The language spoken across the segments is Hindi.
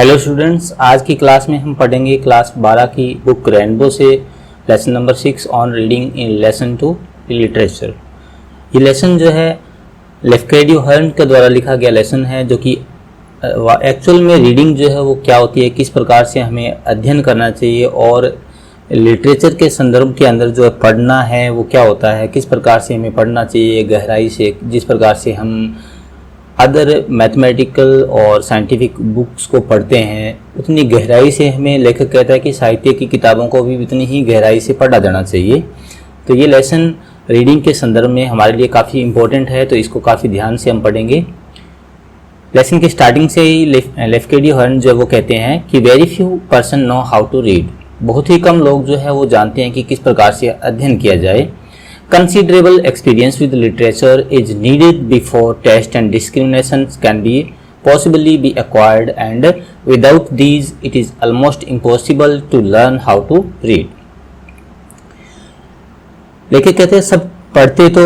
हेलो स्टूडेंट्स, आज की क्लास में हम पढ़ेंगे क्लास 12 की बुक रेनबो से lesson number 6 on reading in lesson 2 literature. ये लेसन जो है लेफ्केडियो हर्न के द्वारा लिखा गया लेसन है, जो कि एक्चुअल में रीडिंग जो है वो क्या होती है, किस प्रकार से हमें अध्ययन करना चाहिए और लिटरेचर के संदर्भ के अंदर जो पढ़ना है वो क्या होता है, किस प्रकार से हमें पढ़ना चाहिए गहराई से। जिस प्रकार से हम अदर मैथमेटिकल और साइंटिफिक बुक्स को पढ़ते हैं उतनी गहराई से हमें लेखक कहता है कि साहित्य की किताबों को भी उतनी ही गहराई से पढ़ा जाना चाहिए। तो ये लेसन रीडिंग के संदर्भ में हमारे लिए काफ़ी इम्पोर्टेंट है, तो इसको काफ़ी ध्यान से हम पढ़ेंगे। लेसन की स्टार्टिंग से ही लेफ्केडियो हर्न जो वो कहते हैं कि very few person know how to read. बहुत ही कम लोग जो है वो जानते हैं कि किस प्रकार से अध्ययन किया जाए। Considerable experience with literature is needed before test and discriminations can be possibly be acquired, and without these it is almost impossible to learn how to read. लेकिन कहते हैं सब पढ़ते तो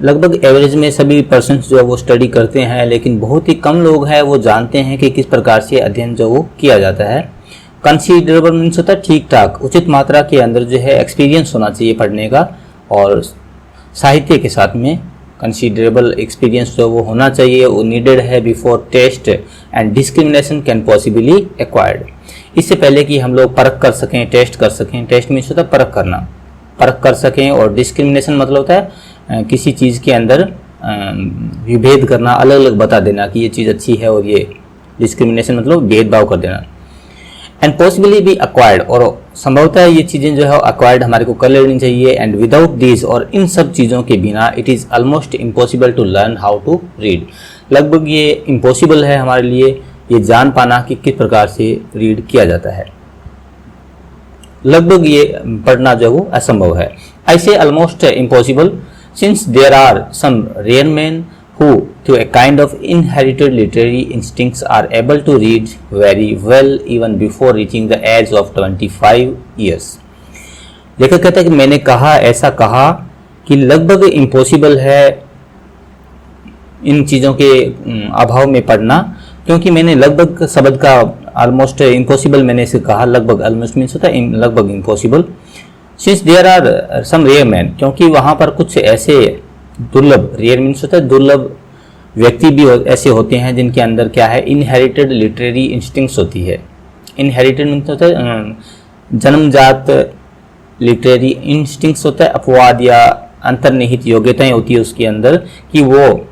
लगभग एवरेज में सभी पर्सन्स जो है वो स्टडी करते हैं, लेकिन बहुत ही कम लोग हैं वो जानते हैं कि किस प्रकार से अध्ययन जो वो किया जाता है। कंसीडरेबल मीन्स होता है ठीक ठाक, उचित मात्रा के अंदर जो है एक्सपीरियंस होना चाहिए पढ़ने का, और साहित्य के साथ में कंसीडरेबल एक्सपीरियंस जो वो होना चाहिए, वो नीडेड है before taste and discrimination can possibly acquired. इससे पहले कि हम लोग परख कर सकें, टेस्ट कर सकें। टेस्ट मीन्स होता है परख करना, परख कर सकें, और डिस्क्रिमिनेशन मतलब होता है किसी चीज़ के अंदर विभेद करना, अलग अलग बता देना कि ये चीज़ अच्छी है, और ये डिस्क्रिमिनेशन मतलब भेदभाव कर देना। एंड पॉसिबली भी अक्वायर्ड, और संभवतः ये चीज़ें जो है अक्वायर्ड हमारे को कर लेनी चाहिए। एंड विदाउट दिस, और इन सब चीज़ों के बिना it is almost impossible to learn how to read. लगभग ये इम्पॉसिबल है हमारे लिए ये जान पाना कि किस प्रकार से रीड किया जाता है। लगभग ये पढ़ना जो वो असंभव है। ऐसे almost impossible since there are some rare man who through a kind of inherited literary instincts are able to read very well even before reaching the age of 25 years। लेखक कहता है कि मैंने कहा, ऐसा कहा कि लगभग इम्पॉसिबल है इन चीज़ों के अभाव में पढ़ना, क्योंकि मैंने लगभग शब्द का ऑलमोस्ट इम्पॉसिबल मैंने इसे कहा। लगभग ऑलमोस्ट मीन्स होता है लगभग impossible. Since there are some rare man, क्योंकि वहाँ पर कुछ ऐसे दुर्लभ, रेयर मीन्स होता है दुर्लभ व्यक्ति भी ऐसे होते हैं जिनके अंदर क्या है, इनहेरिटेड लिटरेरी इंस्टिंक्ट्स होती है। इनहेरिटेड मीन्स होता है जन्मजात, लिटरेरी इंस्टिंक्ट्स होता है अपवाद या अंतर्निहित योग्यताएं होती है उसके अंदर, कि वो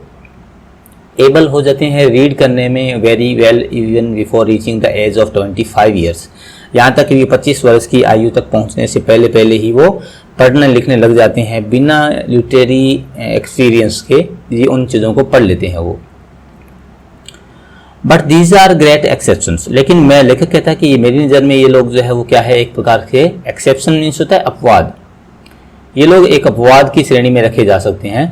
एबल हो जाते हैं रीड करने में very well even before reaching the age of 25 years. यहाँ तक कि 25 वर्ष की आयु तक पहुँचने से पहले पहले ही वो पढ़ने लिखने लग जाते हैं, बिना लिटरेरी एक्सपीरियंस के ये उन चीज़ों को पढ़ लेते हैं वो। But these are great exceptions, लेकिन मैं लेखक कहता है कि मेरी नज़र में ये लोग जो है वो क्या है, एक प्रकार के एक्सेप्शन मीन्स होता है अपवाद। ये लोग एक अपवाद की श्रेणी में रखे जा सकते हैं।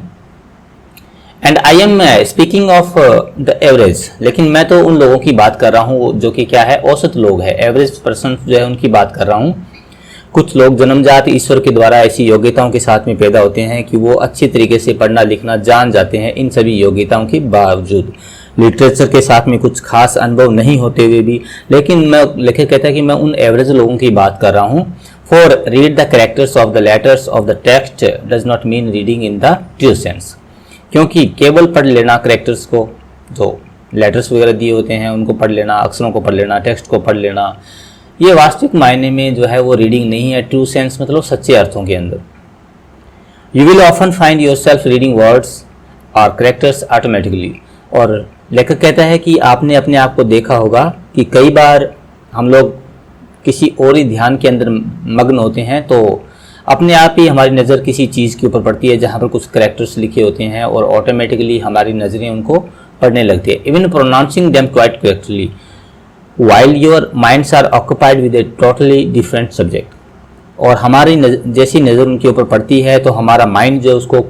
And I am speaking of the average, लेकिन मैं तो उन लोगों की बात कर रहा हूँ जो कि क्या है, औसत लोग है, एवरेज पर्सन जो है उनकी बात कर रहा हूँ। कुछ लोग जन्मजात ईश्वर के द्वारा ऐसी योग्यताओं के साथ में पैदा होते हैं कि वो अच्छी तरीके से पढ़ना लिखना जान जाते हैं। इन सभी योग्यताओं के बावजूद लिटरेचर के साथ में कुछ खास अनुभव नहीं होते हुए भी, लेकिन मैं लेखक कहता है कि मैं उन एवरेज लोगों की बात कर रहा हूँ। For read the characters of the letters of the text does not mean reading in the true sense, क्योंकि केवल पढ़ लेना कैरेक्टर्स को, जो लेटर्स वगैरह दिए होते हैं उनको पढ़ लेना, अक्षरों को पढ़ लेना, टेक्स्ट को पढ़ लेना, ये वास्तविक मायने में जो है वो रीडिंग नहीं है। ट्रू सेंस मतलब सच्चे अर्थों के अंदर। You will often find your self reading words और कैरेक्टर्स ऑटोमेटिकली, और लेखक कहता है कि आपने अपने आप को देखा होगा कि कई बार हम लोग किसी और ही ध्यान के अंदर मग्न होते हैं, तो अपने आप ही हमारी नज़र किसी चीज़ के ऊपर पड़ती है जहाँ पर कुछ कैरेक्टर्स लिखे होते हैं, और ऑटोमेटिकली हमारी नज़रें उनको पढ़ने लगती है। Even pronouncing them quite correctly while your minds are occupied with a totally different subject। और हमारी जैसी नज़र उनके ऊपर पड़ती है तो हमारा माइंड जो उसको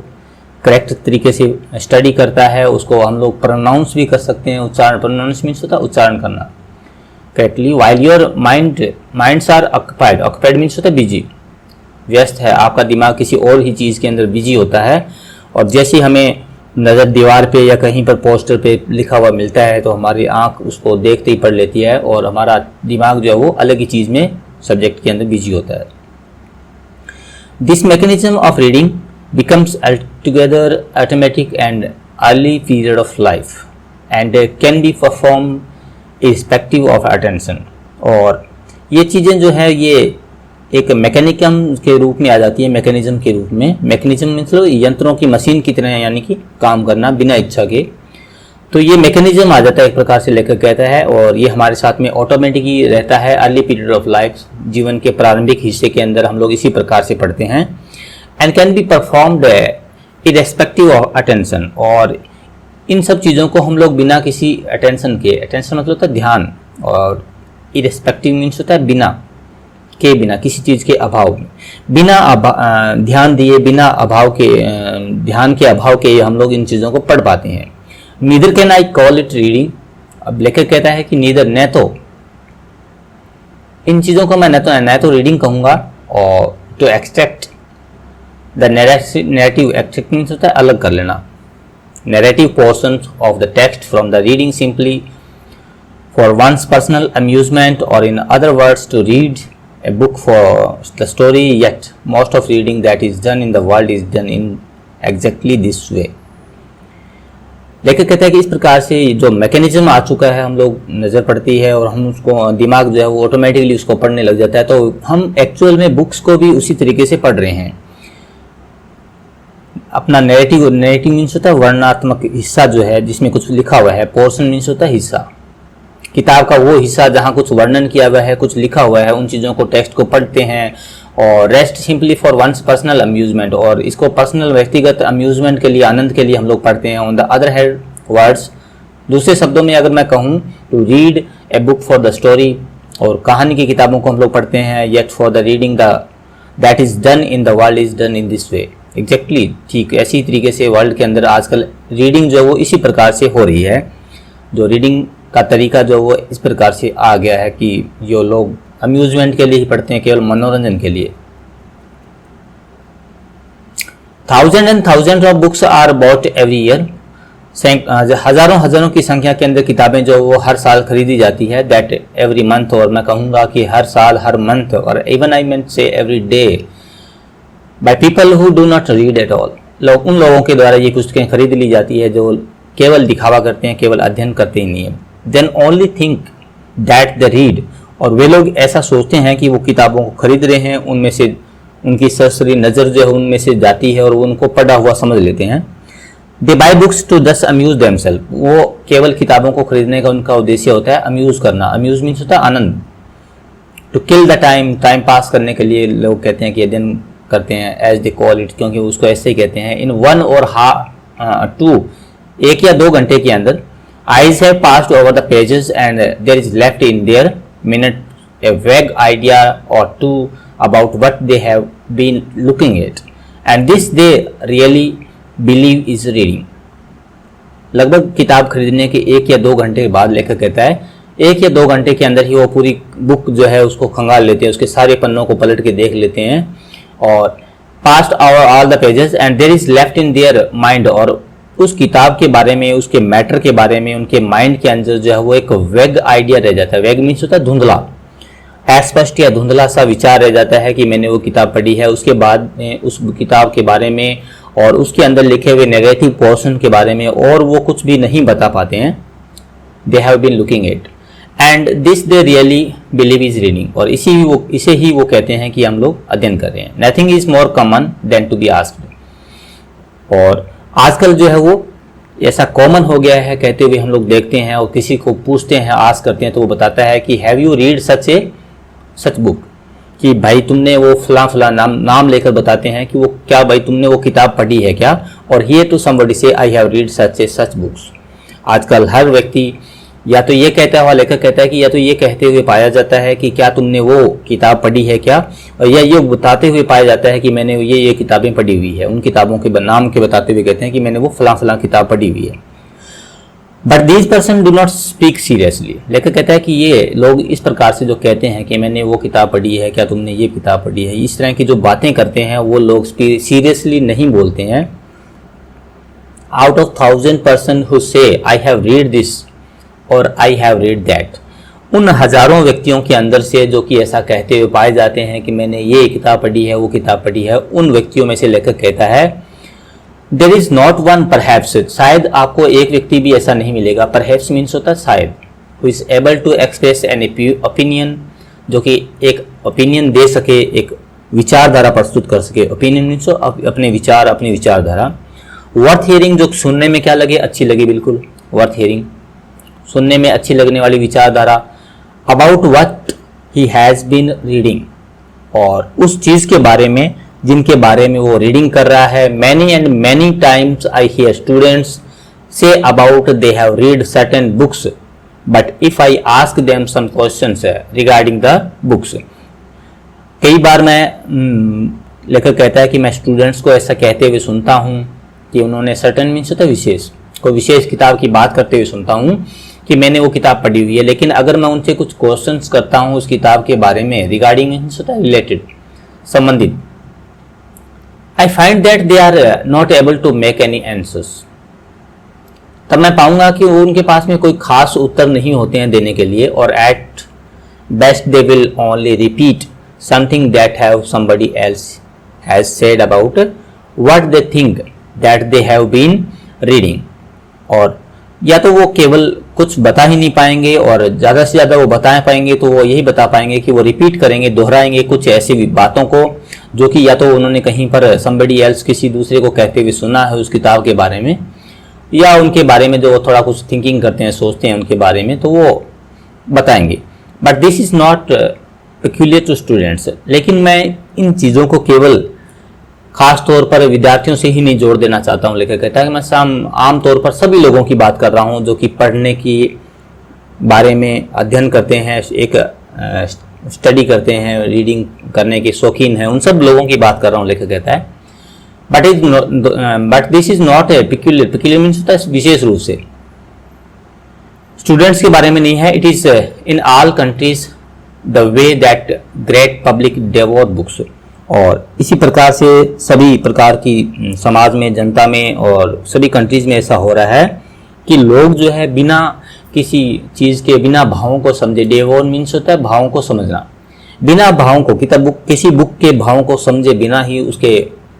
करेक्ट तरीके से स्टडी करता है, उसको हम लोग प्रोनाउंस भी कर सकते हैं। उच्चारण, प्रोनाउंस मीन्स होता है उच्चारण करना correctly. while your minds are occupied, occupied means होता है बिजी, व्यस्त है, आपका दिमाग किसी और ही चीज़ के अंदर बिजी होता है। और जैसे हमें नज़र दीवार पे या कहीं पर पोस्टर पे लिखा हुआ मिलता है तो हमारी आंख उसको देखते ही पढ़ लेती है और हमारा दिमाग जो है वो अलग ही चीज़ में सब्जेक्ट के अंदर बिजी होता है। This mechanism of reading becomes altogether automatic and early period of life and can be performed irrespective of attention। और ये चीज़ें जो है ये एक मैकेनिज्म के रूप में आ जाती है, मैकेनिज्म के रूप में। मैकेनिज्म मतलब यंत्रों की मशीन की तरह, यानी कि काम करना बिना इच्छा के। तो ये मैकेनिज्म आ जाता है एक प्रकार से, लेखक कहता है, और ये हमारे साथ में ऑटोमेटिक ही रहता है अर्ली पीरियड ऑफ लाइफ, जीवन के प्रारंभिक हिस्से के अंदर हम लोग इसी प्रकार से पढ़ते हैं। And can be performed irrespective of attention, और इन सब चीज़ों को हम लोग बिना किसी अटेंशन के, अटेंशन मतलब होता है ध्यान, और इरेस्पेक्टिव मीन्स होता है बिना के, बिना किसी चीज़ के अभाव में, बिना ध्यान दिए, बिना अभाव के, ध्यान के अभाव के हम लोग इन चीज़ों को पढ़ पाते हैं। Neither can I call it reading. अब लेखक कहता है कि नीदर, न तो इन चीज़ों को मैं न तो रीडिंग कहूँगा, और to extract the narrative, extract means होता है अलग कर लेना, narrative portion of the text from the reading simply for one's personal amusement, और in other words to read a book for the story, yet most of reading that is done in the world is done in exactly this way। लेखक कहता है कि इस प्रकार से जो मैकेनिज्म आ चुका है, हम लोग नज़र पड़ती है और हम उसको, दिमाग जो है वो ऑटोमेटिकली उसको पढ़ने लग जाता है, तो हम एक्चुअल में बुक्स को भी उसी तरीके से पढ़ रहे हैं। अपना नैरेटिव मीन्स होता है वर्णनात्मक हिस्सा जो है जिसमें कुछ लिखा हुआ है, पोर्शन मीन्स होता है हिस्सा, किताब का वो हिस्सा जहाँ कुछ वर्णन किया हुआ है, कुछ लिखा हुआ है, उन चीज़ों को, टेक्स्ट को पढ़ते हैं। और rest simply for one's personal amusement, और इसको पर्सनल व्यक्तिगत अम्यूजमेंट के लिए, आनंद के लिए हम लोग पढ़ते हैं। On the other hand words, दूसरे शब्दों में अगर मैं कहूँ to read a book for the story, और कहानी की किताबों को हम लोग पढ़ते हैं। Yet for the reading the that is done in the world is done in this way. Exactly ठीक ऐसी तरीके से वर्ल्ड के अंदर आजकल रीडिंग जो है वो इसी प्रकार से हो रही है। जो रीडिंग का तरीका जो वो इस प्रकार से आ गया है कि जो लोग अम्यूजमेंट के लिए ही पढ़ते हैं, केवल मनोरंजन के लिए। Thousand and thousand of books are bought every year, हजारों की संख्या के अंदर किताबें जो वो हर साल खरीदी जाती है। दैट एवरी मंथ, और मैं कहूँगा कि हर साल, हर मंथ, और इवन आई मीन से every day, by people who do not read at all. लोग, उन लोगों के द्वारा ये पुस्तकें खरीद ली जाती है जो केवल दिखावा करते हैं, केवल अध्ययन करते ही नहीं है। Then only think that the read, और वे लोग ऐसा सोचते हैं कि वो किताबों को खरीद रहे हैं, उनमें से उनकी सरसरी नज़र जो है उनमें से जाती है और वो उनको पढ़ा हुआ समझ लेते हैं। दे बाय बुक्स टू दस अम्यूज देमसेल्फ, वो केवल किताबों को खरीदने का उनका उद्देश्य होता है अम्यूज करना। अम्यूज मीन्स होता है आनंद। To kill the time, time pass करने के लिए लोग कहते हैं कि अध्ययन करते हैं, एज दे कॉल इट, क्योंकि उसको ऐसे ही कहते हैं। इन 1 और 2, 1 या 2 घंटे के अंदर, eyes have passed over the pages and there is left in their minute a vague idea or two about what they have been looking at, and this they really believe is reading। लगभग किताब खरीदने के 1 या 2 घंटे के बाद, लेखक कहता है 1 या 2 घंटे के अंदर ही वो पूरी बुक जो है उसको खंगाल लेते हैं, उसके सारे पन्नों को पलट के देख लेते हैं। और passed over all the pages and there is left in their mind, और उस किताब के बारे में, उसके मैटर के बारे में उनके माइंड के अंदर जो है वो एक वेग आइडिया रह जाता है। वेग मीन्स होता है धुंधला, अस्पष्ट या धुंधला सा विचार रह जाता है कि मैंने वो किताब पढ़ी है। उसके बाद में उस किताब के बारे में और उसके अंदर लिखे हुए नेगेटिव पोर्शन के बारे में और वो कुछ भी नहीं बता पाते हैं। They have been looking it and this they really believe is reading, और इसे ही वो कहते हैं कि हम लोग अध्ययन कर रहे हैं। Nothing is more common than to be asked, और आजकल जो है वो ऐसा कॉमन हो गया है कहते हुए हम लोग देखते हैं, और किसी को पूछते हैं, आस्क करते हैं, तो वो बताता है कि have you read such book, कि भाई तुमने वो फला नाम लेकर बताते हैं कि वो क्या, भाई तुमने वो किताब पढ़ी है क्या। और हियर टू समबडी से I have read such books. आजकल हर व्यक्ति या तो ये कहता हुआ, लेखक कहता है कि या तो ये कहते हुए पाया जाता है कि क्या तुमने वो किताब पढ़ी है क्या, और या ये बताते हुए पाया जाता है कि मैंने ये किताबें पढ़ी हुई है। उन किताबों के नाम के बताते हुए कहते हैं कि मैंने वो फला किताब पढ़ी हुई है। But these person do not speak seriously. लेखक कहता है कि ये लोग इस प्रकार से जो कहते हैं कि मैंने वो किताब पढ़ी है, क्या तुमने ये किताब पढ़ी है, इस तरह की जो बातें करते हैं वो लोग सीरियसली नहीं बोलते हैं। Out of 1000 person who say I have read this और I have read that, उन हजारों व्यक्तियों के अंदर से जो कि ऐसा कहते हुए पाए जाते हैं कि मैंने ये किताब पढ़ी है, वो किताब पढ़ी है, उन व्यक्तियों में से लेखक कहता है there is not one perhaps, शायद आपको एक व्यक्ति भी ऐसा नहीं मिलेगा, परहैप्स मीन्स होता है शायद, who is able to express an opinion, जो कि एक ओपिनियन दे सके, एक विचारधारा प्रस्तुत कर सके। ओपिनियन मीन्स अपने विचार, अपनी विचारधारा। वर्थ हियरिंग, जो सुनने में क्या लगे, अच्छी लगे, बिल्कुल वर्थ हियरिंग, सुनने में अच्छी लगने वाली विचारधारा। About what he has been reading, और उस चीज़ के बारे में जिनके बारे में वो रीडिंग कर रहा है। Many and many times I hear students से about they have read certain books but if I ask them some questions regarding the books. कई बार मैं लेखक कहता है कि मैं स्टूडेंट्स को ऐसा कहते हुए सुनता हूँ कि उन्होंने सर्टेन मीन्स होता है विशेष, कोई विशेष किताब की बात करते हुए सुनता हूँ कि मैंने वो किताब पढ़ी हुई है, लेकिन अगर मैं उनसे कुछ क्वेश्चंस करता हूँ उस किताब के बारे में, रिगार्डिंग मीन्स होता है रिलेटेड, संबंधित, I find that they are not able to make any answers, तब मैं पाऊंगा कि उनके पास में कोई खास उत्तर नहीं होते हैं देने के लिए, और at best they will only repeat something that have somebody else has said about what they think that they have been reading, और या तो वो केवल कुछ बता ही नहीं पाएंगे, और ज़्यादा से ज़्यादा वो बता पाएंगे तो वो यही बता पाएंगे कि वो रिपीट करेंगे, दोहराएंगे कुछ ऐसी बातों को जो कि या तो उन्होंने कहीं पर somebody else किसी दूसरे को कहते हुए सुना है उस किताब के बारे में, या उनके बारे में जो थोड़ा कुछ थिंकिंग करते हैं, सोचते हैं उनके बारे में, तो वो बताएंगे। But this is not peculiar to students, लेकिन मैं इन चीज़ों को केवल खास तौर पर विद्यार्थियों से ही नहीं जोड़ देना चाहता हूँ। लेखक कहता है कि मैं आम तौर पर सभी लोगों की बात कर रहा हूँ जो कि पढ़ने की बारे में अध्ययन करते हैं, एक स्टडी करते हैं, रीडिंग करने के शौकीन हैं, उन सब लोगों की बात कर रहा हूँ। लेखक कहता है but this is not a peculiar, peculiar means होता है विशेष रूप से, स्टूडेंट्स के बारे में नहीं है। It is in all countries the way that great public devote books, और इसी प्रकार से सभी प्रकार की समाज में, जनता में और सभी कंट्रीज में ऐसा हो रहा है कि लोग जो है बिना किसी चीज़ के, बिना भावों को समझे, डेवोन मीन्स होता है भावों को समझना, बिना भावों को, किसी बुक के भावों को समझे बिना ही उसके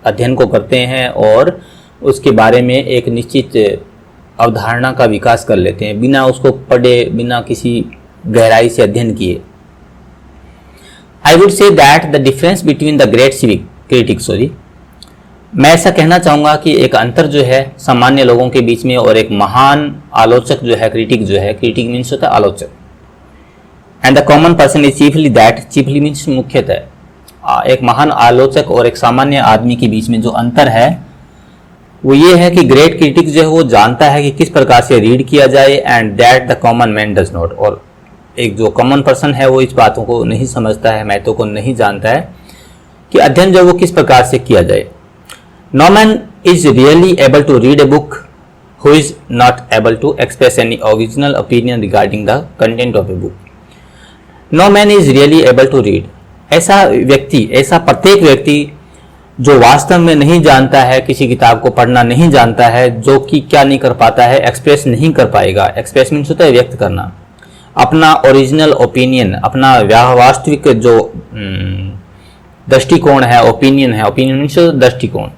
अध्ययन को करते हैं और उसके बारे में एक निश्चित अवधारणा का विकास कर लेते हैं, बिना उसको पढ़े, बिना किसी गहराई से अध्ययन किए। I would say that the difference between the great civic critics, मैं ऐसा कहना चाहूँगा कि एक अंतर जो है सामान्य लोगों के बीच में और एक महान आलोचक जो है, क्रिटिक जो है, क्रिटिक मीन्स होता है आलोचक, and the common person is chiefly that, chiefly means मुख्यतः, एक महान आलोचक और एक सामान्य आदमी के बीच में जो अंतर है वो ये है कि ग्रेट क्रिटिक जो है वो जानता है कि किस प्रकार से रीड किया जाए, and that the common man does not, और एक जो कॉमन पर्सन है वो इस बातों को नहीं समझता है, महत्व को नहीं जानता है कि अध्ययन जो वो किस प्रकार से किया जाए। No man is really able to read a book who is not able to express any original opinion regarding the content of a book. No man is really able to read, ऐसा व्यक्ति, ऐसा प्रत्येक व्यक्ति जो वास्तव में नहीं जानता है, किसी किताब को पढ़ना नहीं जानता है, जो कि क्या नहीं कर पाता है, एक्सप्रेस नहीं कर पाएगा। एक्सप्रेस मीन्स होता है व्यक्त करना, अपना ओरिजिनल ओपिनियन, अपना वास्तविक जो दृष्टिकोण है, ओपिनियन है, ओपिनियन मीन्स दृष्टिकोण,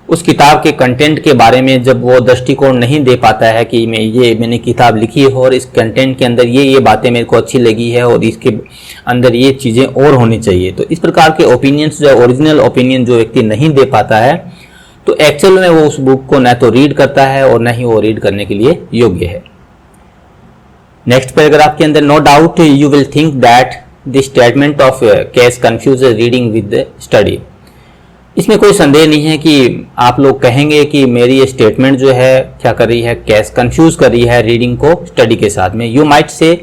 उस किताब के कंटेंट के बारे में जब वो दृष्टिकोण नहीं दे पाता है कि मैंने किताब लिखी है और इस कंटेंट के अंदर ये बातें मेरे को अच्छी लगी है और इसके अंदर ये चीज़ें और होनी चाहिए, तो इस प्रकार के ओपिनियंस जो ओरिजिनल ओपिनियन जो व्यक्ति नहीं दे पाता है, तो एक्चुअल में वो उस बुक को न तो रीड करता है और न ही वो रीड करने के लिए योग्य है। नेक्स्ट पैराग्राफ के अंदर, no doubt you will think that the statement of case confuse reading with study. इसमें कोई संदेह नहीं है कि आप लोग कहेंगे कि मेरी ये स्टेटमेंट जो है क्या कर रही है, केस कंफ्यूज कर रही है रीडिंग को स्टडी के साथ में। यू माइट से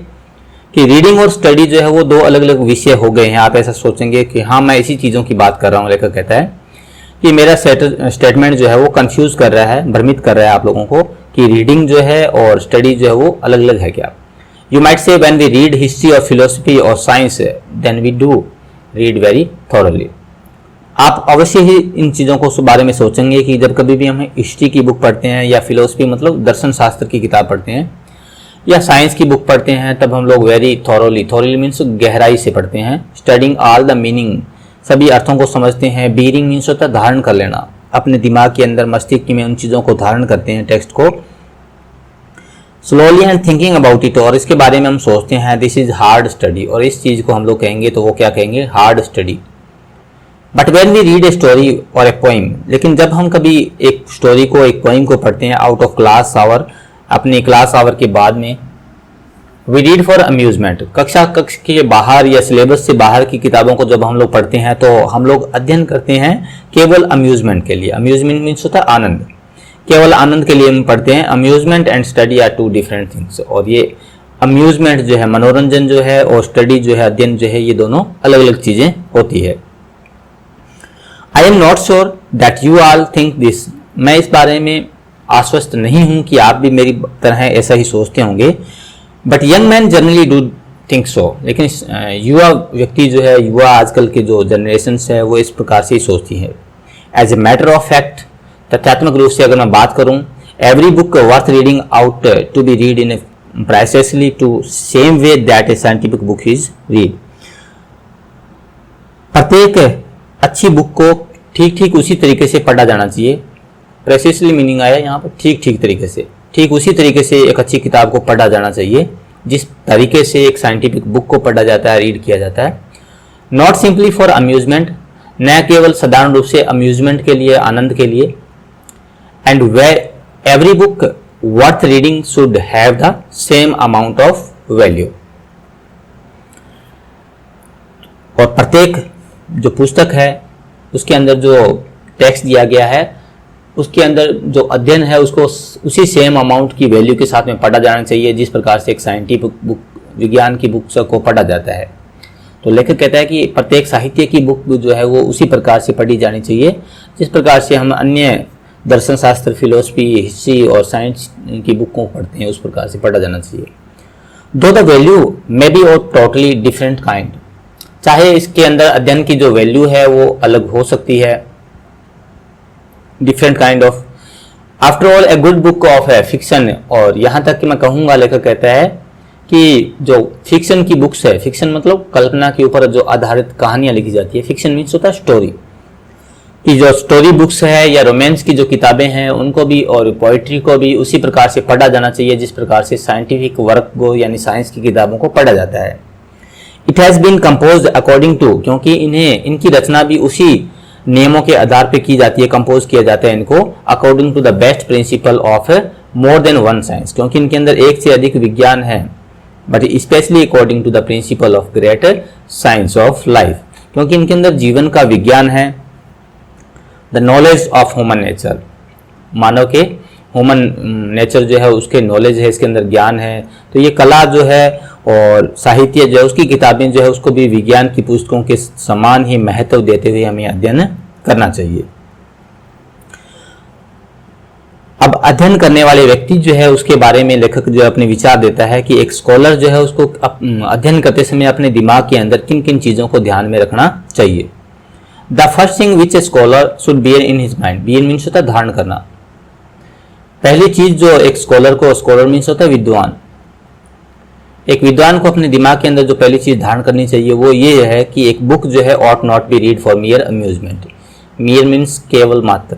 कि रीडिंग और स्टडी जो है वो दो अलग अलग विषय हो गए हैं। आप ऐसा सोचेंगे कि हाँ मैं इसी चीज़ों की बात कर रहा हूँ। लेखक कहता है कि मेरा स्टेटमेंट जो है वो कंफ्यूज कर रहा है, भ्रमित कर रहा है आप लोगों को कि रीडिंग जो है और स्टडी जो है वो अलग अलग है क्या। You might say when we read history or philosophy or science, then we do read very thoroughly. आप अवश्य ही इन चीज़ों को बारे में सोचेंगे कि जब कभी भी हम हिस्ट्री की बुक पढ़ते हैं या फिलोसफी मतलब दर्शन शास्त्र की किताब पढ़ते हैं या साइंस की बुक पढ़ते हैं, तब हम लोग वेरी थॉरोली मीन्स गहराई से पढ़ते हैं। स्टडिंग ऑल द मीनिंग, सभी अर्थों को समझते हैं। बीरिंग मीन्स होता है धारण कर लेना, अपने दिमाग के अंदर मस्तिष्क में उन चीज़ों को धारण करते हैं टेक्स्ट को। Slowly and thinking about it, और इसके बारे में हम सोचते हैं। दिस इज हार्ड स्टडी, और इस चीज़ को हम लोग कहेंगे तो वो क्या कहेंगे, hard study. But when we read a story और ए पोइम, लेकिन जब हम कभी एक स्टोरी को, एक पोइम को पढ़ते हैं आउट ऑफ क्लास आवर, अपने क्लास आवर के बाद में, वी रीड फॉर अम्यूजमेंट, कक्ष के बाहर या सिलेबस से बाहर की किताबों को जब हम लोग पढ़ते हैं तो हम लोग अध्ययन करते हैं केवल अम्यूजमेंट के लिए। अम्यूजमेंट मीन्स होता है आनंद, केवल आनंद के लिए हम पढ़ते हैं। Amusement and study are two different things, और ये अम्यूजमेंट जो है, मनोरंजन जो है, और स्टडी जो है, अध्ययन जो है, ये दोनों अलग अलग चीजें होती है। I am not sure that you all think this, मैं इस बारे में आश्वस्त नहीं हूं कि आप भी मेरी तरह ऐसा ही सोचते होंगे। But young man generally do think so, लेकिन युवा व्यक्ति जो है, युवा आजकल के जो जनरेशन है वो इस प्रकार से ही सोचती है। As a matter of fact, तथ्यात्मक रूप से अगर मैं बात करूं, every book worth reading ought to be read in precisely to same way that a scientific book is read. प्रत्येक अच्छी बुक को ठीक ठीक उसी तरीके से पढ़ा जाना चाहिए। प्रेसाइसली मीनिंग आया यहाँ पर ठीक ठीक तरीके से, ठीक उसी तरीके से एक अच्छी किताब को पढ़ा जाना चाहिए जिस तरीके से एक साइंटिफिक बुक को पढ़ा जाता है, रीड किया जाता है। नॉट सिंपली फॉर अम्यूजमेंट, न केवल साधारण रूप से अम्यूजमेंट के लिए, आनंद के लिए। And way every book worth reading should have the same amount of value, और प्रत्येक जो पुस्तक है उसके अंदर जो टेक्स्ट दिया गया है, उसके अंदर जो अध्ययन है उसको उसी सेम अमाउंट की वैल्यू के साथ में पढ़ा जाना चाहिए जिस प्रकार से एक साइंटिफिक बुक, विज्ञान की बुक को पढ़ा जाता है। तो लेखक कहता है कि प्रत्येक साहित्य की बुक जो है वो उसी प्रकार से पढ़ी जानी चाहिए जिस प्रकार से हम अन्य दर्शन शास्त्र, फिलोसफी, हिस्ट्री और साइंस की बुक को पढ़ते हैं, उस प्रकार से पढ़ा जाना चाहिए। दो the value may be of totally different kind, चाहे इसके अंदर अध्ययन की जो वैल्यू है वो अलग हो सकती है, different kind of. After all a good book of है फिक्शन, और यहाँ तक कि मैं कहूँगा, लेखक कहता है कि जो फिक्शन की बुक्स है, फिक्शन मतलब कल्पना के ऊपर जो आधारित कहानियां लिखी जाती है, फिक्शन मीन्स होता है स्टोरी, कि जो स्टोरी बुक्स है या रोमांस की जो किताबें हैं उनको भी और पोइट्री को भी उसी प्रकार से पढ़ा जाना चाहिए जिस प्रकार से साइंटिफिक वर्क को यानी साइंस की किताबों को पढ़ा जाता है। It has been composed according to, क्योंकि इनकी रचना भी उसी नियमों के आधार पे की जाती है, कंपोज किया जाता है इनको, according to the best principle of more than one science, क्योंकि इनके अंदर एक से अधिक विज्ञान है, but specially according to the principle of greater science of life, क्योंकि इनके अंदर जीवन का विज्ञान है। The knowledge of human nature, मानव के ह्यूमन नेचर जो है उसके नॉलेज है, इसके अंदर ज्ञान है। तो ये कला जो है और साहित्य जो है उसकी किताबें जो है उसको भी विज्ञान की पुस्तकों के समान ही महत्व देते हुए हमें अध्ययन करना चाहिए। अब अध्ययन करने वाले व्यक्ति जो है उसके बारे में लेखक जो अपने विचार देता है कि एक स्कॉलर जो है उसको अध्ययन करते समय अपने दिमाग के अंदर किन किन चीज़ों को ध्यान में रखना चाहिए। The first thing which a scholar should bear in his mind, bear means होता है धारण करना। पहली चीज जो एक स्कॉलर को, स्कॉलर मीन्स होता है विद्वान, एक विद्वान को अपने दिमाग के अंदर जो पहली चीज धारण करनी चाहिए वो ये है कि एक बुक जो है ought not be read for mere amusement, mere means केवल मात्र।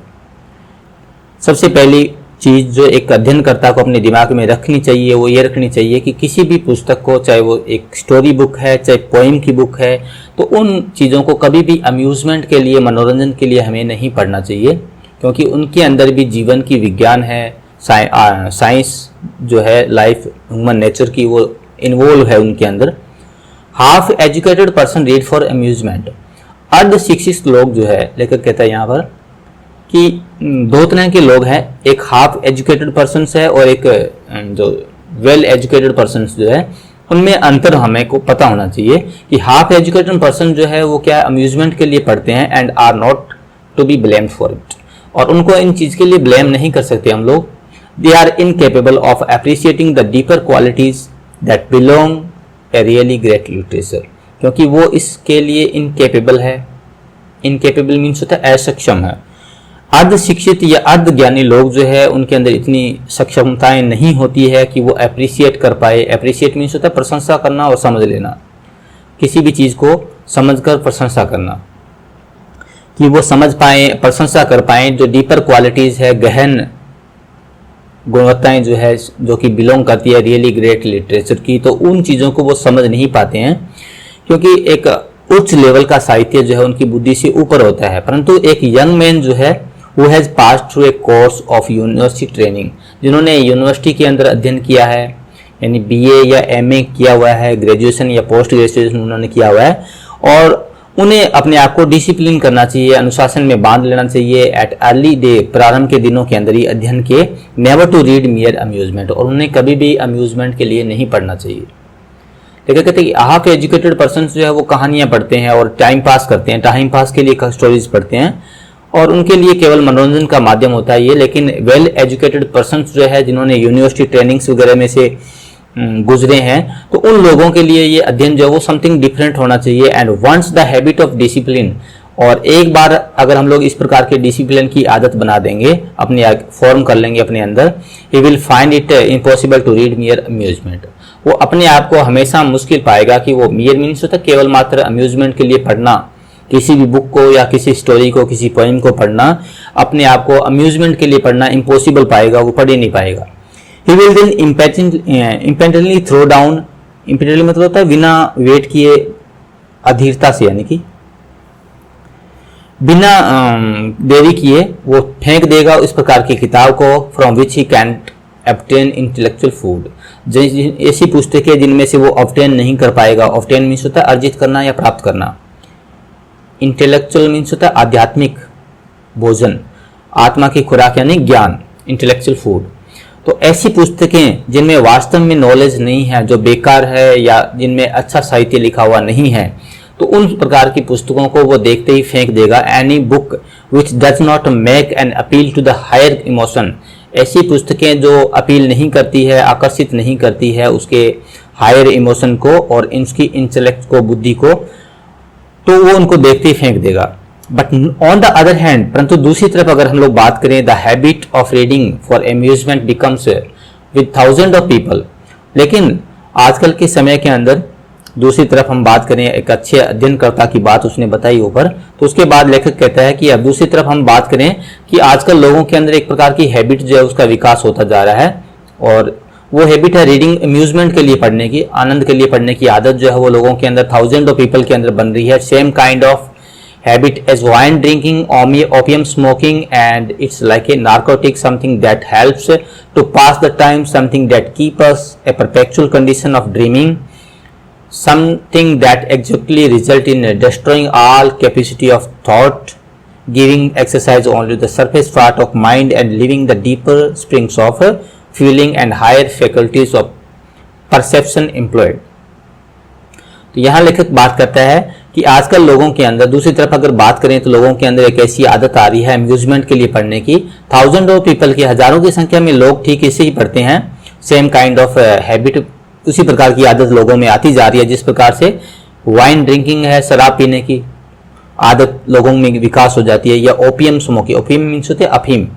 सबसे पहली चीज जो एक अध्ययनकर्ता को अपने दिमाग में रखनी चाहिए वो ये रखनी चाहिए कि किसी भी पुस्तक को, चाहे वो एक स्टोरी बुक है, चाहे पोइम की बुक है, तो उन चीज़ों को कभी भी अम्यूजमेंट के लिए, मनोरंजन के लिए हमें नहीं पढ़ना चाहिए, क्योंकि उनके अंदर भी जीवन की विज्ञान है, साइंस जो है, लाइफ, ह्यूमन नेचर की वो इन्वॉल्व है उनके अंदर। Half educated person read for amusement, अर्ध शिक्षित लोग जो है, लेखक कहता है यहाँ पर कि दो तरह के लोग हैं, एक हाफ एजुकेटेड पर्सन है और एक जो वेल एजुकेटेड पर्सन जो है, उनमें अंतर हमें को पता होना चाहिए कि हाफ एजुकेटेड पर्सन जो है वो क्या अम्यूजमेंट के लिए पढ़ते हैं and are not to be blamed for it, और उनको इन चीज के लिए ब्लेम नहीं कर सकते हम लोग। They are incapable of appreciating the deeper qualities that belong a really great literature, क्योंकि वो इसके लिए इनकेपेबल है, इनकेपेबल मीन्स होता है असक्षम है। अर्ध शिक्षित या अर्ध ज्ञानी लोग जो है उनके अंदर इतनी सक्षमताएं नहीं होती है कि वो अप्रिशिएट कर पाए। अप्रिशिएट मीन्स होता है प्रशंसा करना और समझ लेना, किसी भी चीज़ को समझकर प्रशंसा करना, कि वो समझ पाए, प्रशंसा कर पाए। जो डीपर क्वालिटीज़ है, गहन गुणवत्ताएं जो है, जो कि बिलोंग करती है रियली ग्रेट लिटरेचर की, तो उन चीज़ों को वो समझ नहीं पाते हैं, क्योंकि एक उच्च लेवल का साहित्य जो है उनकी बुद्धि से ऊपर होता है। परंतु एक यंग मैन जो है वो has pass through a course of university training, जिन्होंने यूनिवर्सिटी के अंदर अध्ययन किया है, यानी बीए या एमए किया हुआ है, ग्रेजुएशन या पोस्ट ग्रेजुएशन उन्होंने किया हुआ है, और उन्हें अपने आप को डिसिप्लिन करना चाहिए, अनुशासन में बांध लेना चाहिए एट अर्ली डे, प्रारंभ के दिनों के अंदर ही अध्ययन के, never to read mere amusement, और उन्हें कभी भी अम्यूजमेंट के लिए नहीं पढ़ना चाहिए। लेकिन कहते हैं कि हाफ एजुकेटेड पर्सन जो है वो कहानियां पढ़ते हैं और टाइम पास करते हैं, टाइम पास के लिए स्टोरीज पढ़ते हैं और उनके लिए केवल मनोरंजन का माध्यम होता है ये। लेकिन वेल एजुकेटेड पर्सन जो है जिन्होंने यूनिवर्सिटी ट्रेनिंग्स वगैरह में से गुजरे हैं, तो उन लोगों के लिए ये अध्ययन जो है वो समथिंग डिफरेंट होना चाहिए। And once the habit of discipline, और एक बार अगर हम लोग इस प्रकार के डिसिप्लिन की आदत बना देंगे, अपने फॉर्म कर लेंगे अपने अंदर, he will find it impossible to read mere amusement, वो अपने आप को हमेशा मुश्किल पाएगा कि वो मियर मीन्स होता है केवल मात्र अम्यूजमेंट के लिए पढ़ना, किसी भी बुक को या किसी स्टोरी को, किसी पोइम को पढ़ना, अपने आप को अम्यूजमेंट के लिए पढ़ना इम्पॉसिबल पाएगा, वो पढ़ ही नहीं पाएगा। He will then impatiently throw down, impatiently मतलब होता है बिना वेट किए, अधीरता से, यानी कि बिना देरी किए वो फेंक देगा इस प्रकार की किताब को, from which he can't obtain intellectual food, ऐसी पुस्तकें जिनमें से वो obtain नहीं कर पाएगा। obtain मीन्स होता है अर्जित करना या प्राप्त करना, intellectual मीन्स होता है आध्यात्मिक भोजन, आत्मा की खुराक यानी ज्ञान, intellectual food। तो ऐसी पुस्तकें जिनमें वास्तव में नॉलेज नहीं है, जो बेकार है या जिनमें अच्छा साहित्य लिखा हुआ नहीं है, तो उन प्रकार की पुस्तकों को वो देखते ही फेंक देगा। Any book which does not make an appeal to the higher emotion, ऐसी पुस्तकें जो अपील नहीं करती है, आकर्षित नहीं करती है उसके हायर इमोशन को और इसकी इंटेलेक्ट को, बुद्धि को, तो वो उनको देखते ही फेंक देगा। But on the other hand, परंतु दूसरी तरफ अगर हम लोग बात करें, the habit of reading for amusement becomes with thousand of people, लेकिन आजकल के समय के अंदर दूसरी तरफ हम बात करें, एक अच्छे अध्ययनकर्ता की बात उसने बताई ऊपर, तो उसके बाद लेखक कहता है कि अब दूसरी तरफ हम बात करें कि आजकल लोगों के अंदर एक प्रकार की हैबिट जो है उसका विकास होता जा रहा है, और वो हैबिट है रीडिंग अम्यूजमेंट के लिए पढ़ने की, आनंद के लिए पढ़ने की आदत जो है वो लोगों के अंदर, थाउजेंड ऑफ पीपल के अंदर बन रही है। Same kind of habit as wine drinking, opium smoking, and it's like a narcotic, something that helps to pass the time, something that keeps us a perpetual condition of dreaming, something that exactly result in destroying all capacity of thought, giving exercise only the surface part of mind and leaving the deeper springs of feeling and higher faculties of perception employed। तो यहाँ लेखक बात करता है कि आजकल लोगों के अंदर, दूसरी तरफ अगर बात करें तो लोगों के अंदर एक ऐसी आदत आ रही है अम्यूजमेंट के लिए पढ़ने की। थाउजेंड ऑफ पीपल की, हजारों की संख्या में लोग ठीक इसे ही पढ़ते हैं। सेम काइंड ऑफ हैबिट, उसी प्रकार की आदत लोगों में आती जा रही है जिस प्रकार से वाइन ड्रिंकिंग है, शराब पीने की आदत लोगों में विकास हो जाती है, या ओपियम स्मोकिंग, ओपियम मीन्स होते अफीम,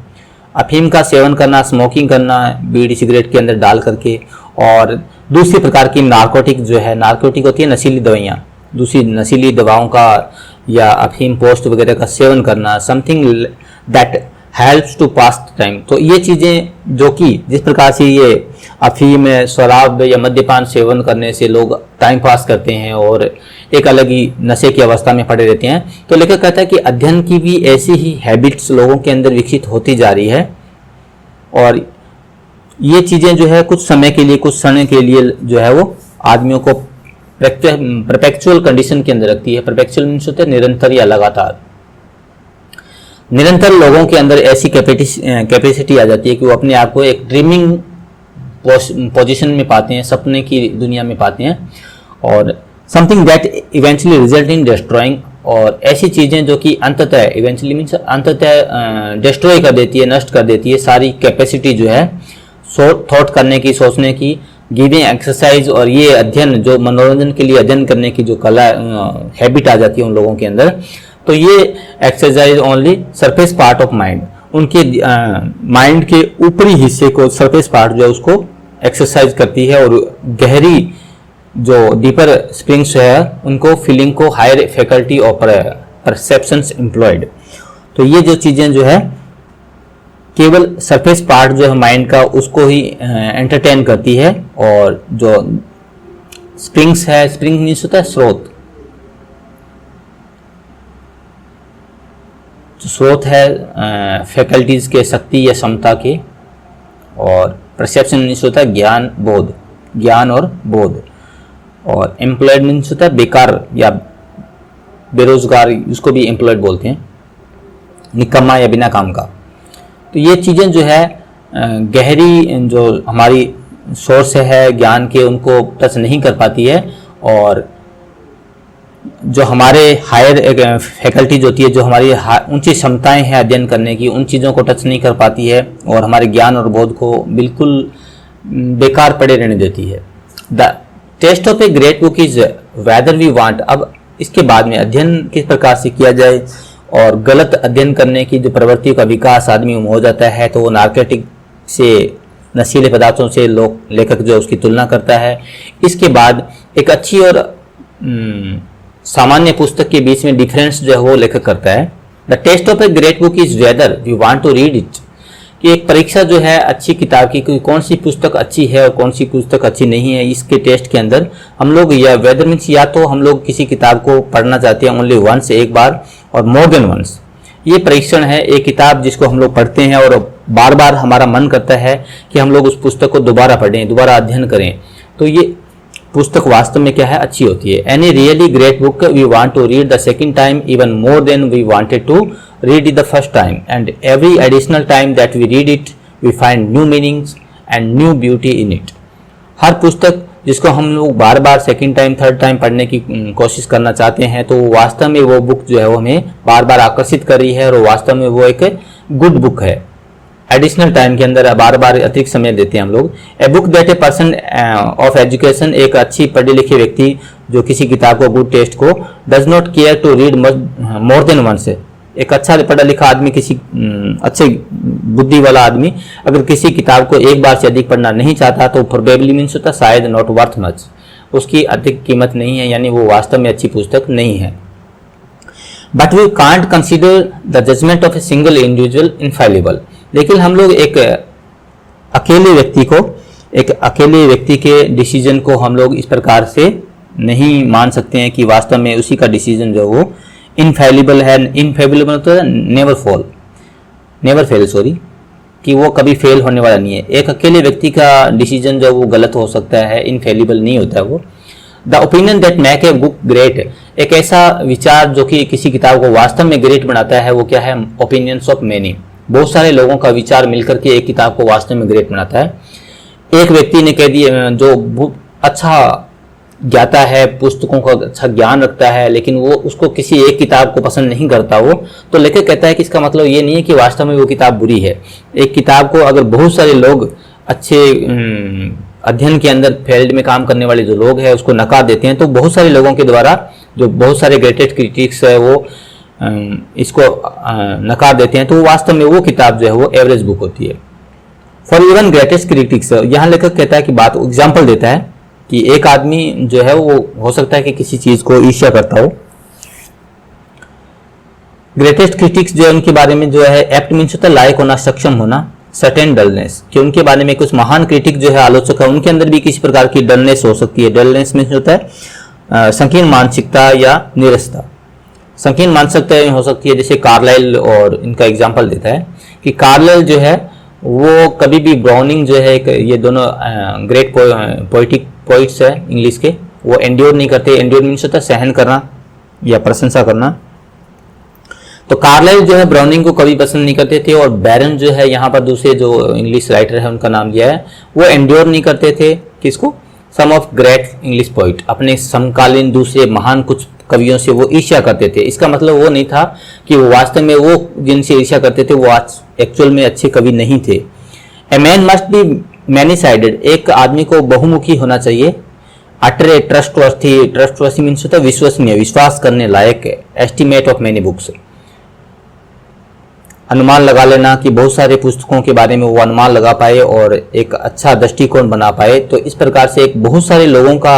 अफीम का सेवन करना, स्मोकिंग करना बीड़ी सिगरेट के अंदर डाल करके, और दूसरी प्रकार की नार्कोटिक जो है, नार्कोटिक होती है नशीली दवाइयाँ, दूसरी नशीली दवाओं का या अफीम पोस्ट वगैरह का सेवन करना, something that helps to pass time. तो ये चीज़ें जो कि जिस प्रकार से ये अफीम, शराब या मद्यपान सेवन करने से लोग टाइम पास करते हैं और एक अलग ही नशे की अवस्था में पड़े रहते हैं, तो लेखक कहता है कि अध्ययन की भी ऐसी ही हैबिट्स लोगों के अंदर विकसित होती जा रही है, और ये चीज़ें जो है कुछ समय के लिए, कुछ समय के लिए जो है वो आदमियों को परपेचुअल कंडीशन के अंदर रखती है। परपेचुअल मीन्स होता है निरंतर या लगातार। निरंतर लोगों के अंदर ऐसी कैपेसिटी आ जाती है कि वो अपने आप को एक ड्रीमिंग पोजीशन में पाते हैं, सपने की दुनिया में पाते हैं, और something that eventually result in destroying, और ऐसी चीज़ें जो कि अंततः, इवेंचुअली मीन्स अंततः डिस्ट्रॉय कर देती है, नष्ट कर देती है सारी कैपेसिटी जो है थॉट करने की, सोचने की, गिविंग एक्सरसाइज, और ये अध्ययन जो मनोरंजन के लिए अध्ययन करने की जो कला हैबिट आ जाती है उन लोगों के अंदर, तो ये exercise only surface part of mind, उनके माइंड के ऊपरी हिस्से को, सरफेस पार्ट जो है उसको एक्सरसाइज करती है, और गहरी जो डीपर स्प्रिंग्स है उनको फीलिंग को हायर फैकल्टी और परसेप्शंस एम्प्लॉयड। तो ये जो चीजें जो है केवल सरफेस पार्ट जो है माइंड का उसको ही एंटरटेन करती है, और जो स्प्रिंग्स है, स्प्रिंग मीन्स होता है स्रोत, जो स्रोत है फैकल्टीज के, शक्ति या क्षमता के, और परसेप्शन मीन्स होता है ज्ञान, बोध, ज्ञान और बोध, और एम्प्लॉयड मीन्स होता है बेकार या बेरोजगार, उसको भी एम्प्लॉयड बोलते हैं, निकम्मा या बिना काम का। तो ये चीज़ें जो है गहरी जो हमारी सोर्स है ज्ञान के उनको टच नहीं कर पाती है, और जो हमारे हायर फैकल्टीज होती है, जो हमारी ऊंची क्षमताएं हैं अध्ययन करने की, उन चीज़ों को टच नहीं कर पाती है, और हमारे ज्ञान और बोध को बिल्कुल बेकार पड़े रहने देती है। The test of a great book is whether we want. अब इसके बाद में अध्ययन किस प्रकार से किया जाए, और गलत अध्ययन करने की जो प्रवृत्ति का विकास आदमी में हो जाता है, तो वो नार्कोटिक से, नशीले पदार्थों से लेखक जो उसकी तुलना करता है। इसके बाद एक अच्छी और सामान्य पुस्तक के बीच में डिफरेंस जो है वो लेखक करता है। The test of a great book is whether we want to read it, कि एक परीक्षा जो है अच्छी किताब की, कौन सी पुस्तक अच्छी है और कौन सी पुस्तक अच्छी नहीं है, इसके टेस्ट के अंदर हम लोग, या वेदर मीन्स या तो हम लोग किसी किताब को पढ़ना चाहते हैं ओनली वंस, एक बार, और मोर देन वंस। ये परीक्षण है, एक किताब जिसको हम लोग पढ़ते हैं और बार बार हमारा मन करता है कि हम लोग उस पुस्तक को दोबारा पढ़ें, दोबारा अध्ययन करें, तो ये पुस्तक वास्तव में क्या है, अच्छी होती है। Any really great book we want to read the second time even more than we wanted to read it the first time, and every additional time that we read it we find new meanings and new beauty in it। हर पुस्तक जिसको हम लोग बार बार सेकंड टाइम, थर्ड टाइम पढ़ने की कोशिश करना चाहते हैं, तो वास्तव में वो बुक जो है वो हमें बार बार आकर्षित कर रही है, और वास्तव में वो एक गुड बुक है। एडिशनल टाइम के अंदर बार बार अतिरिक्त समय देते हैं हम लोग। A book that a person of education, एक अच्छी पढ़े लिखे व्यक्ति जो किसी किताब को, गुड टेस्ट को, does not care to read more than once. एक अच्छा पढ़ा लिखा आदमी, किसी अच्छे बुद्धि वाला आदमी अगर किसी किताब को एक बार से अधिक पढ़ना नहीं चाहता, तो प्रोबेबली मीन्स होता शायद नॉट वर्थ मच, उसकी अधिक कीमत नहीं है, यानी वो वास्तव में अच्छी पुस्तक नहीं है। But we can't consider the judgement of a single individual infallible. लेकिन हम लोग एक अकेले व्यक्ति के डिसीजन को हम लोग इस प्रकार से नहीं मान सकते हैं कि वास्तव में उसी का डिसीजन जो वो इनफेलिबल है। इनफेलिबल तो है नेवर फेल, सॉरी, कि वो कभी फेल होने वाला नहीं है। एक अकेले व्यक्ति का डिसीजन जो वो गलत हो सकता है, इनफेलिबल नहीं होता है वो। The opinion that make a book great, एक ऐसा विचार जो कि किसी किताब को वास्तव में ग्रेट बनाता है, वो क्या है, ओपिनियंस ऑफ मेनी। बहुत सारे लोगों का विचार मिलकर के एक किताब को वास्तव में ग्रेट बनाता है। एक व्यक्ति ने कह दिया जो अच्छा ज्ञाता है, पुस्तकों का अच्छा ज्ञान रखता है, लेकिन वो उसको किसी एक किताब को पसंद नहीं करता वो, तो लेखक कहता है कि इसका मतलब ये नहीं है कि वास्तव में वो किताब बुरी है। एक किताब को अगर बहुत सारे लोग अच्छे अध्ययन के अंदर फील्ड में काम करने वाले जो लोग हैं उसको नकार देते हैं, तो बहुत सारे लोगों के द्वारा, जो बहुत सारे ग्रेटेस्ट क्रिटिक्स है वो इसको नकार देते हैं, तो वास्तव में वो किताब जो है वो एवरेज बुक होती है। फॉर इवन ग्रेटेस्ट क्रिटिक्स, यहाँ लेखक कहता है कि बात एग्जाम्पल देता है कि एक आदमी जो है वो हो सकता है कि किसी चीज को ईर्ष्या करता हो। ग्रेटेस्ट क्रिटिक्स जो है उनके बारे में जो है एप्ट मीन्स होता है लायक होना, सक्षम होना, सर्टेन डलनेस, कि उनके बारे में कुछ महान क्रिटिक जो है, आलोचक है, उनके अंदर भी किसी प्रकार की डलनेस हो सकती है। डलनेस मीन्स होता है संकीर्ण मानसिकता या निरसता। संकीर्ण मानसिकता हो सकती है, जैसे कार्लाइल और इनका एग्जाम्पल देता है कि कार्लाइल जो है वो कभी भी ब्राउनिंग जो है, ये दोनों ग्रेट पोइटिक पोइट्स है इंग्लिश के, वो एंड्योर नहीं करते। एंड्योर मीन्स होता है सहन करना या प्रशंसा करना। तो कार्लाइल जो है ब्राउनिंग को कभी पसंद नहीं करते थे, और बैरन जो है यहाँ पर दूसरे जो इंग्लिश राइटर है उनका नाम लिया है, वो एंड्योर नहीं करते थे किसको, सम ऑफ ग्रेट इंग्लिश पोइट, अपने समकालीन दूसरे महान कुछ कवियों से वो ईर्ष्या करते थे। इसका मतलब वो नहीं था कि वो वास्तव में वो जिनसे ईर्ष्या करते थे वो एक्चुअल में अच्छे कवि नहीं थे। A man must be many sided, एक आदमी को बहुमुखी होना चाहिए। अटर ट्रस्टवर्थी मीन्स होता है विश्वसनीय, विश्वास करने लायक है। एस्टिमेट ऑफ मेनी बुक्स, अनुमान लगा लेना कि बहुत सारे पुस्तकों के बारे में वो अनुमान लगा पाए और एक अच्छा दृष्टिकोण बना पाए। तो इस प्रकार से एक बहुत सारे लोगों का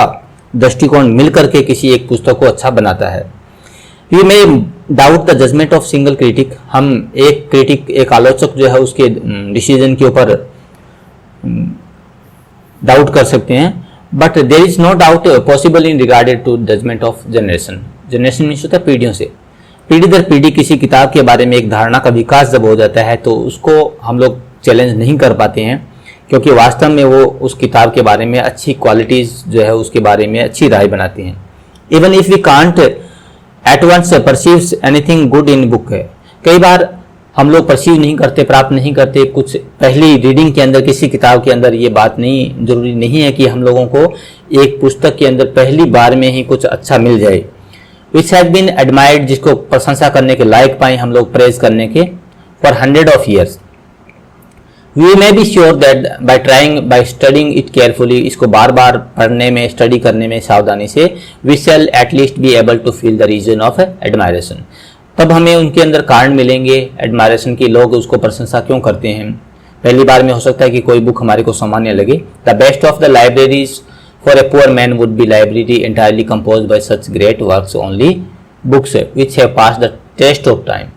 दृष्टिकोण मिलकर के किसी एक पुस्तक को अच्छा बनाता है। We may doubt the judgement of single critic, हम एक क्रिटिक, एक आलोचक जो है उसके डिसीजन के ऊपर डाउट कर सकते हैं, but there is no doubt possible in regarded to judgement of generation. Generation means होता है पीढ़ियों से, पीढ़ी दर पीढ़ी किसी किताब के बारे में एक धारणा का विकास जब हो जाता है तो उसको हम लोग चैलेंज नहीं कर पाते हैं, क्योंकि वास्तव में वो उस किताब के बारे में अच्छी क्वालिटीज जो है उसके बारे में अच्छी राय बनाती हैं। Even if we can't at once perceives anything good in book है, कई बार हम लोग परसीव नहीं करते, प्राप्त नहीं करते कुछ पहली रीडिंग के अंदर, किसी किताब के अंदर ये बात नहीं, जरूरी नहीं है कि हम लोगों को एक पुस्तक के अंदर पहली बार में ही कुछ अच्छा मिल जाए। विच हैज बीन एडमायर्ड, जिसको प्रशंसा करने के लायक पाए हम लोग, प्रेज करने के, for 100 of years. We may be sure that by studying it carefully, इसको बार बार पढ़ने में, स्टडी करने में सावधानी से, we shall at least be able to feel the reason of admiration, तब हमें उनके अंदर कारण मिलेंगे एडमायरेशन की, लोग उसको प्रशंसा क्यों करते हैं। पहली बार में हो सकता है कि कोई बुक हमारे को सामान्य लगे। The best of the libraries for a poor man would be library entirely composed by such great works only books which have passed the test of time.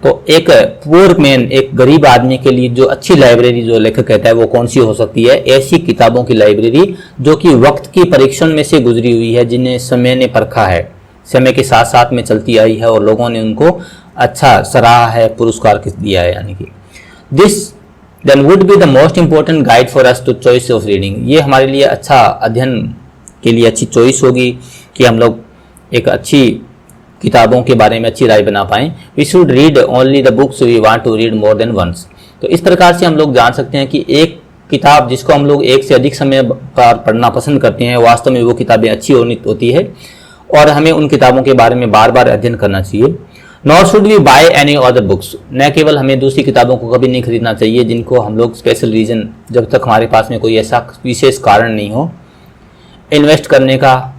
तो एक पुअर मैन, एक गरीब आदमी के लिए जो अच्छी लाइब्रेरी जो लेखक कहता है वो कौन सी हो सकती है, ऐसी किताबों की लाइब्रेरी जो कि वक्त की परीक्षण में से गुजरी हुई है, जिन्हें समय ने परखा है, समय के साथ साथ में चलती आई है और लोगों ने उनको अच्छा सराहा है, पुरस्कार दिया है। यानी कि this then would be the most important guide for us to choice of reading, ये हमारे लिए अच्छा अध्ययन के लिए अच्छी चॉइस होगी कि हम लोग एक अच्छी किताबों के बारे में अच्छी राय बना पाएं। We should read only the books we want to read more than once. तो इस प्रकार से हम लोग जान सकते हैं कि एक किताब जिसको हम लोग एक से अधिक समय पर पढ़ना पसंद करते हैं, वास्तव में वो किताबें अच्छी होती है और हमें उन किताबों के बारे में बार बार अध्ययन करना चाहिए। Not should we buy any other books, न केवल हमें दूसरी किताबों को कभी नहीं खरीदना चाहिए जिनको हम लोग स्पेशल रीजन, जब तक हमारे पास में कोई ऐसा विशेष कारण नहीं हो इन्वेस्ट करने का,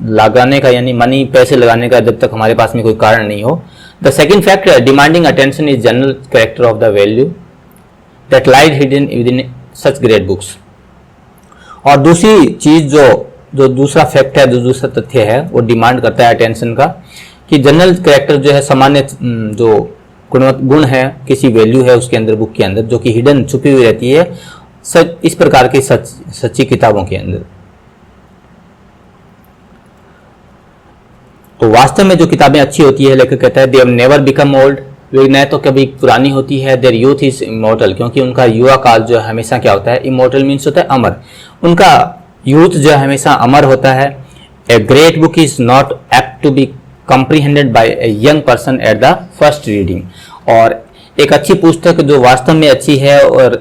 लगाने का, यानी मनी, पैसे लगाने का, जब तक हमारे पास में कोई कारण नहीं हो। The second factor demanding attention is general character of the value that lies hidden with in such great books. और दूसरी चीज जो दूसरा फैक्ट है, जो दूसरा तथ्य है, वो डिमांड करता है अटेंशन का, कि जनरल कैरेक्टर जो है, सामान्य जो गुण है, किसी वैल्यू है उसके अंदर, बुक के अंदर, जो कि हिडन, छुपी हुई रहती है इस प्रकार की सच्ची किताबों के अंदर। तो वास्तव में जो किताबें अच्छी होती है, लेखक कहता है they have never become old, वे न तो कभी पुरानी होती है। देयर यूथ इज इमॉर्टल, क्योंकि उनका युवा काल जो है हमेशा क्या होता है, इमॉर्टल मीन्स होता है अमर, उनका यूथ जो है हमेशा अमर होता है। A great book is not apt to be comprehended by a young person at the first reading. और एक अच्छी पुस्तक जो वास्तव में अच्छी है और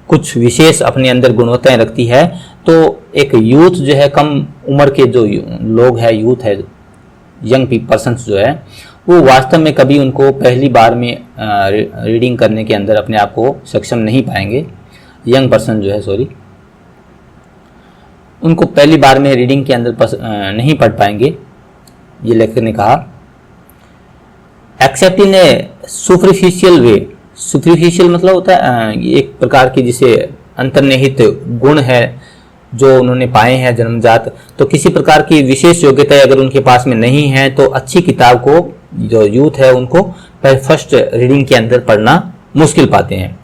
कुछ विशेष अपने अंदर गुणवत्ताएं रखती है, तो एक यूथ जो है, कम उम्र के जो लोग हैं, यूथ है, यंग पर्सन्स जो है, वो वास्तव में कभी उनको पहली बार में रीडिंग करने के अंदर अपने आप को सक्षम नहीं पाएंगे। यंग पर्सन जो है, सॉरी, उनको पहली बार में रीडिंग के अंदर नहीं पढ़ पाएंगे, ये लेखक ने कहा। एक्सेप्ट इन ए सुपरफिशियल वे, सुपरफिशियल मतलब होता है एक प्रकार की जिसे अंतर्निहित गुण है जो उन्होंने पाए हैं जन्मजात, तो किसी प्रकार की विशेष योग्यता अगर उनके पास में नहीं है तो अच्छी किताब को जो यूथ है उनको फर्स्ट रीडिंग के अंदर पढ़ना मुश्किल पाते हैं।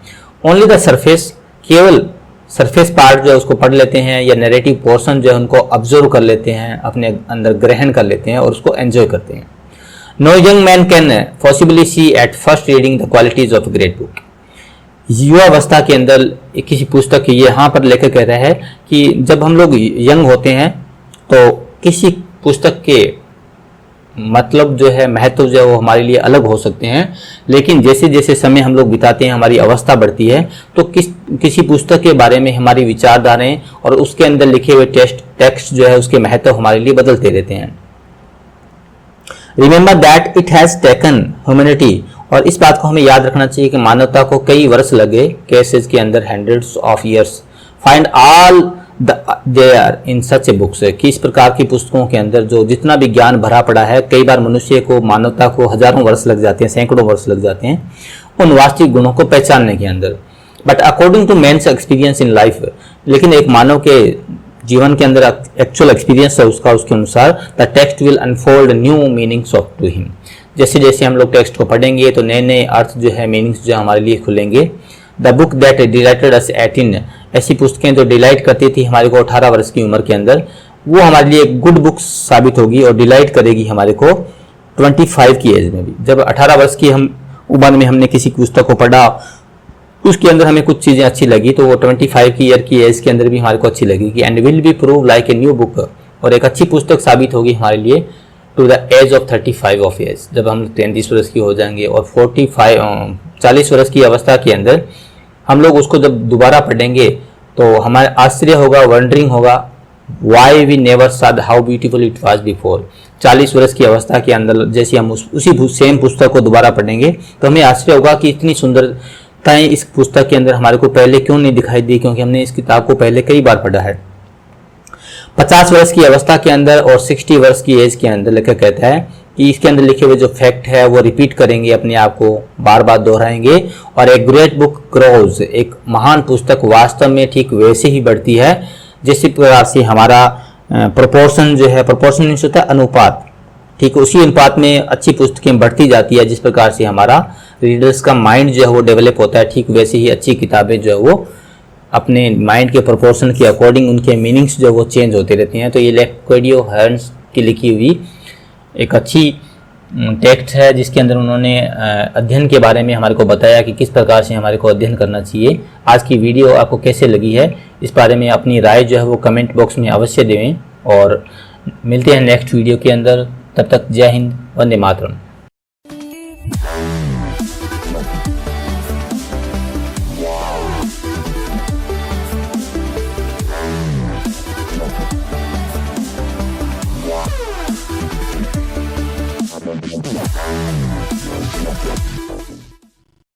ओनली द सरफेस, केवल सरफेस पार्ट जो है उसको पढ़ लेते हैं, या नैरेटिव पोर्शन जो है उनको ऑब्जर्व कर लेते हैं, अपने अंदर ग्रहण कर लेते हैं और उसको एंजॉय करते हैं। No young man can possibly see at first reading the qualities of great book. युवावस्था के अंदर किसी पुस्तक की, यहाँ पर लेकर कह रहा है कि जब हम लोग यंग होते हैं तो किसी पुस्तक के मतलब जो है, महत्व जो है वो हमारे लिए अलग हो सकते हैं, लेकिन जैसे जैसे समय हम लोग बिताते हैं, हमारी अवस्था बढ़ती है, तो किसी पुस्तक के बारे में हमारी विचारधाराएं और उसके अंदर लिखे हुए टेक्स्ट जो है उसके महत्व हमारे लिए बदलते रहते हैं। Remember that it has taken humanity, और इस बात को हमें याद रखना चाहिए कि मानवता को कई वर्ष लगे, केसेस के अंदर hundreds of years, find all they are in such a books, कि इस प्रकार की पुस्तकों के अंदर जो जितना भी ज्ञान भरा पड़ा है, कई बार मनुष्य को, मानवता को हजारों वर्ष लग जाते हैं, सैकड़ों वर्ष लग जाते हैं उन वास्तविक गुणों को पहचानने के अंदर। But according to man's experience in life, लेकिन एक मानव के जीवन के अंदर एक्चुअल एक्सपीरियंस है उसका, उसके अनुसार the text will unfold new meanings of to him. जैसे जैसे हम लोग टेक्स्ट को पढ़ेंगे तो नए नए अर्थ जो है, मीनिंग्स जो हमारे लिए खुलेंगे। The book that delighted us at in, ऐसी पुस्तकें जो डिलाइट करती थी हमारे को 18 वर्ष की उम्र के अंदर, वो हमारे लिए गुड बुक साबित होगी और डिलाइट करेगी हमारे को 25 की एज में भी। जब 18 वर्ष की हम उम्र में हमने किसी पुस्तक को पढ़ा, उसके अंदर हमें कुछ चीजें अच्छी लगी, तो वो 25 की ईयर की एज के अंदर भी हमारे को अच्छी लगेगी। And will be prove like a new book, और एक अच्छी पुस्तक साबित होगी हमारे लिए to the age of 35 of age, जब हम 33 वर्ष की हो जाएंगे। और 40 वर्ष की अवस्था के अंदर हम लोग उसको जब दोबारा पढ़ेंगे तो हमारे आश्चर्य होगा, वंडरिंग होगा, why we never saw how beautiful it was before. 40 वर्ष की अवस्था के अंदर जैसे हम उसी सेम पुस्तक को दोबारा पढ़ेंगे तो हमें आश्चर्य होगा कि इतनी सुंदरताएं इस पुस्तक के अंदर हमारे को पहले क्यों नहीं दिखाई दी, क्योंकि हमने इस किताब को पहले कई बार पढ़ा है। 50 वर्ष की अवस्था के अंदर और 60 वर्ष की एज के अंदर लेखक कहता है कि इसके अंदर लिखे हुए जो फैक्ट है वो रिपीट करेंगे, अपने आप को बार बार दोहराएंगे, और एक ग्रेट बुक ग्रोज, एक महान पुस्तक वास्तव में ठीक वैसे ही बढ़ती है जिस प्रकार से हमारा प्रोपोर्शन जो है, प्रोपोर्शन मीन्स होता है अनुपात, ठीक उसी अनुपात में अच्छी पुस्तकें बढ़ती जाती है। जिस प्रकार से हमारा रीडर्स का माइंड जो है वो डेवलप होता है, ठीक वैसे ही अच्छी किताबें जो है वो अपने माइंड के प्रोपोर्शन के अकॉर्डिंग उनके मीनिंग्स जो वो चेंज होते रहते हैं। तो ये लेक्वेडियो हर्न्स की लिखी हुई एक अच्छी टेक्स्ट है जिसके अंदर उन्होंने अध्ययन के बारे में हमारे को बताया कि किस प्रकार से हमारे को अध्ययन करना चाहिए। आज की वीडियो आपको कैसे लगी है, इस बारे में अपनी राय जो है वो कमेंट बॉक्स में अवश्य दें, और मिलते हैं नेक्स्ट वीडियो के अंदर। तब तक जय हिंद, वंदे मातरम।